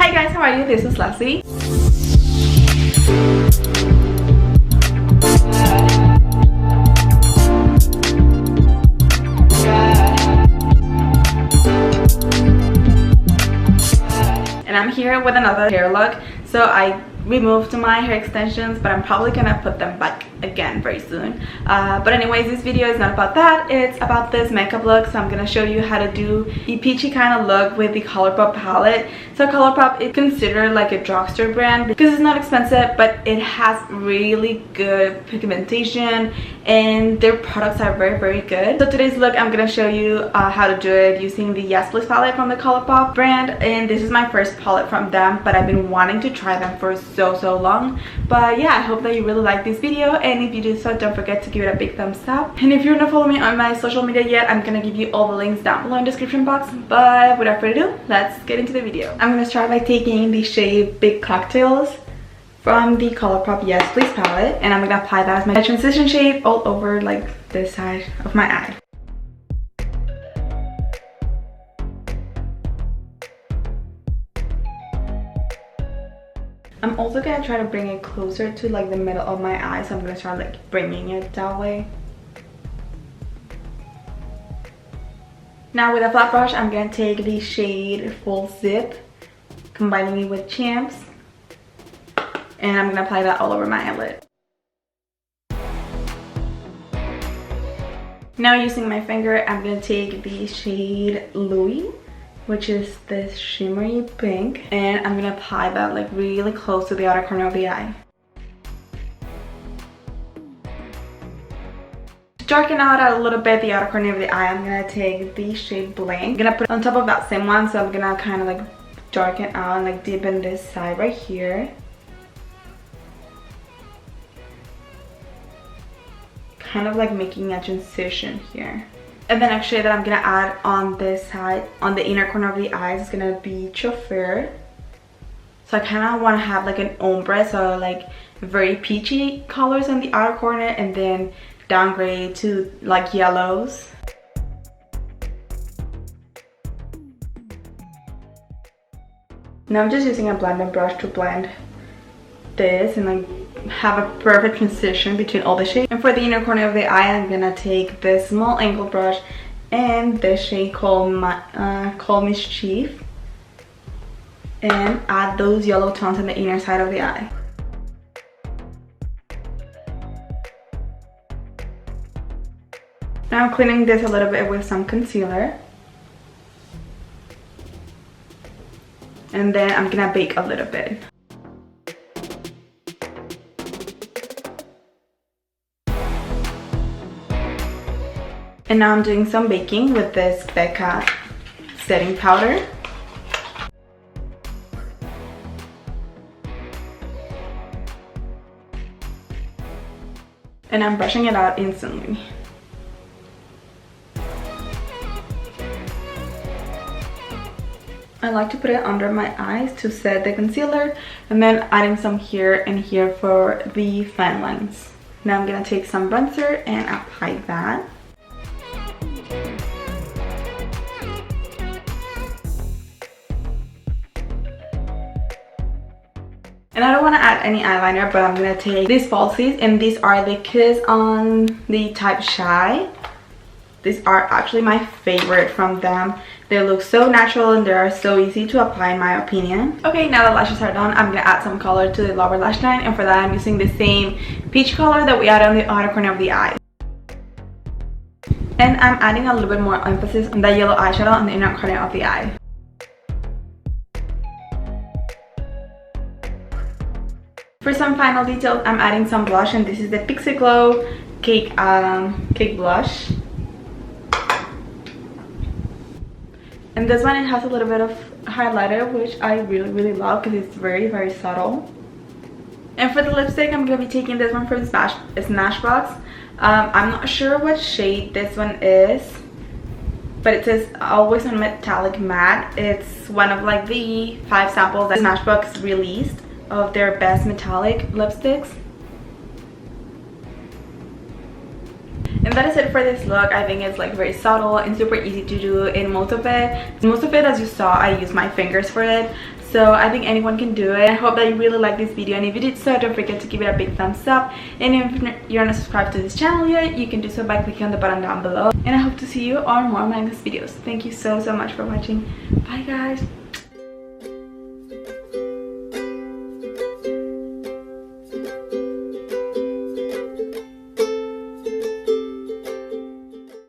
Hi guys, how are you? This is Leslie. And I'm here with another hair look. So I removed my hair extensions, but I'm probably gonna put them back again very soon. But anyways, this video is not about that. It's about this makeup look. So I'm gonna show you how to do a peachy kind of look with the Colourpop palette. So Colourpop is considered like a drugstore brand because it's not expensive, but it has really good pigmentation and their products are very good. So today's look, I'm gonna show you how to do it using the Yes Please palette from the Colourpop brand, and this is my first palette from them, but I've been wanting to try them for so long. But yeah, I hope that you really like this video, and if you do so, don't forget to give it a big thumbs up. And if you're not following me on my social media yet, I'm gonna give you all the links down below in the description box. But without further ado, let's get into the video. I'm gonna start by taking the shade Big Cocktails from the Colourpop Yes Please palette, and I'm gonna apply that as my transition shade all over like this side of my eye. I'm also gonna try to bring it closer to like the middle of my eye, so I'm gonna start like bringing it that way. Now with a flat brush, I'm gonna take the shade Full Zip, combining it with Champs, and I'm gonna apply that all over my eyelid. Now using my finger, I'm gonna take the shade Louis, which is this shimmery pink, and I'm gonna apply that like really close to the outer corner of the eye. To darken out a little bit the outer corner of the eye, I'm gonna take the shade Blank. I'm gonna put it on top of that same one, so I'm gonna kind of like darken out and like deepen this side right here. Kind of like making a transition here. And the next shade that I'm gonna add on this side, on the inner corner of the eyes, is gonna be Chauffeur. So I kind of want to have like an ombre, so like very peachy colors on the outer corner, and then downgrade to like yellows. Now I'm just using a blending brush to blend this and like have a perfect transition between all the shades. And for the inner corner of the eye, I'm gonna take this small angle brush and this shade called Mischief, and add those yellow tones on the inner side of the eye. Now I'm cleaning this a little bit with some concealer, and then I'm gonna bake a little bit. And now I'm doing some baking with this Becca setting powder. And I'm brushing it out instantly. I like to put it under my eyes to set the concealer, and then adding some here and here for the fine lines. Now I'm gonna take some bronzer and apply that. And I don't want to add any eyeliner, but I'm going to take these falsies, and these are the Kiss on the Type Shy. These are actually my favorite from them. They look so natural and they are so easy to apply in my opinion. Okay, now the lashes are done, I'm going to add some color to the lower lash line, and for that I'm using the same peach color that we added on the outer corner of the eye. And I'm adding a little bit more emphasis on that yellow eyeshadow on the inner corner of the eye. For some final details, I'm adding some blush, and this is the Pixie Glow Cake Blush. And this one, it has a little bit of highlighter, which I really love because it's very subtle. And for the lipstick, I'm going to be taking this one from Smashbox. I'm not sure what shade this one is, but it says Always on Metallic Matte. It's one of like the 5 samples that Smashbox released of their best metallic lipsticks. And that is it for this look. I think it's like very subtle and super easy to do. And most of it, as you saw, I use my fingers for it. so I think anyone can do it. I hope that you really like this video, and if you did so, don't forget to give it a big thumbs up, and if you're not subscribed to this channel yet, you can do so by clicking on the button down below, and I hope to see you on more of my next videos. Thank you so much for watching. Bye guys.